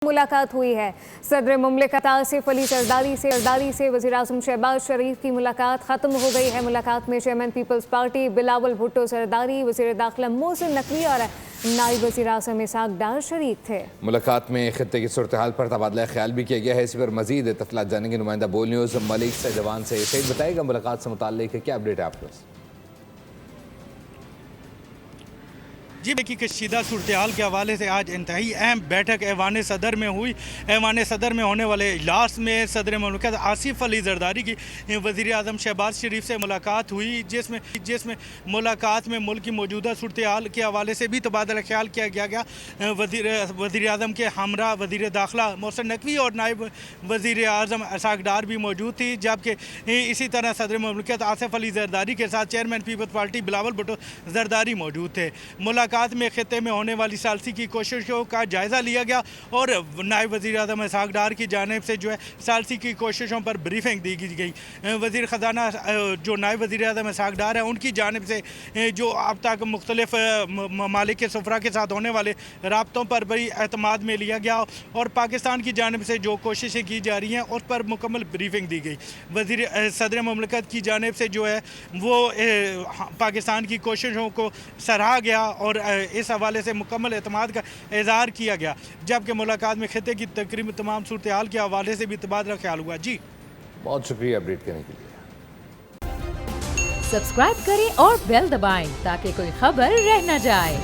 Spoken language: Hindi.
मुलाकात हुई है। सदर मुमलिकत आसिफ अली जरदारी से वज़ीर-ए-आज़म शहबाज शरीफ की मुलाकात ख़त्म हो गई है। मुलाकात में चेयरमैन पीपल्स पार्टी बिलावल भुट्टो जरदारी, वज़ीर दाखिला मोहसिन नकवी और नायब वज़ीर-ए-आज़म इसहाक डार शरीक थे। मुलाकात में खित्ते की सूरत हाल पर तबादला ख्याल भी किया गया है। इस पर मजीद तफसीलात जानेंगे नुमाइंदा बोल न्यूज़ मलिक सैजवान से। सईद बताएगा मुलाकात से मुताल्लिक क्या अपडेट है आपके पास? जी देखिए, कशीदा सूरत हाल के हवाले से आज इंतहाई अहम बैठक ऐवान सदर में हुई। ऐवान सदर में होने वाले इजलास में सदर मुमलिकत आसिफ अली जरदारी की वज़ीर-ए-आज़म शहबाज शरीफ से मुलाकात हुई, जिसमें मुलाकात में मुल्क की मौजूदा सूरत हाल के हवाले से भी तबादला ख्याल किया गया। वज़ीर-ए-आज़म के हमरा वज़ीर दाखिला मोहसिन नकवी और नायब वज़ीर-ए-आज़म इसहाक डार भी मौजूद थी, जबकि इसी तरह सदर मुमलिकत आसिफ अली जरदारी के साथ चेयरमैन पीपल्स पार्टी बिलावल भुट्टो जरदारी मौजूद थे। मुलाकात में खित्ते में होने वाली सालसी की कोशिशों का जायज़ा लिया गया और नायब वज़ीर-ए-आज़म इसहाक डार की जानिब से जो है सालसी की कोशिशों पर ब्रीफिंग दी गई। वज़ीर ख़जाना जो नायब वज़ीर-ए-आज़म इसहाक डार है, उनकी जानिब से जो अब तक मुख्तलिफ ममालिक के सफ़रा के साथ होने वाले राब्तों पर बड़ी एतमाद में लिया गया और पाकिस्तान की जानिब से जो कोशिशें की जा रही हैं उस पर मुकम्मल ब्रीफिंग दी गई। सदर मुमलिकत की जानिब से जो है वो पाकिस्तान की कोशिशों को सराहा गया और इस हवाले से मुकम्मल एतमाद का इज़हार किया गया, जबकि मुलाकात में खित्ते की तकरीबन तमाम सूरत हाल के हवाले से भी तबादला ख्याल हुआ। जी बहुत शुक्रिया अपडेट करने के लिए। सब्सक्राइब करें और बेल दबाएं ताकि कोई खबर रह न जाए।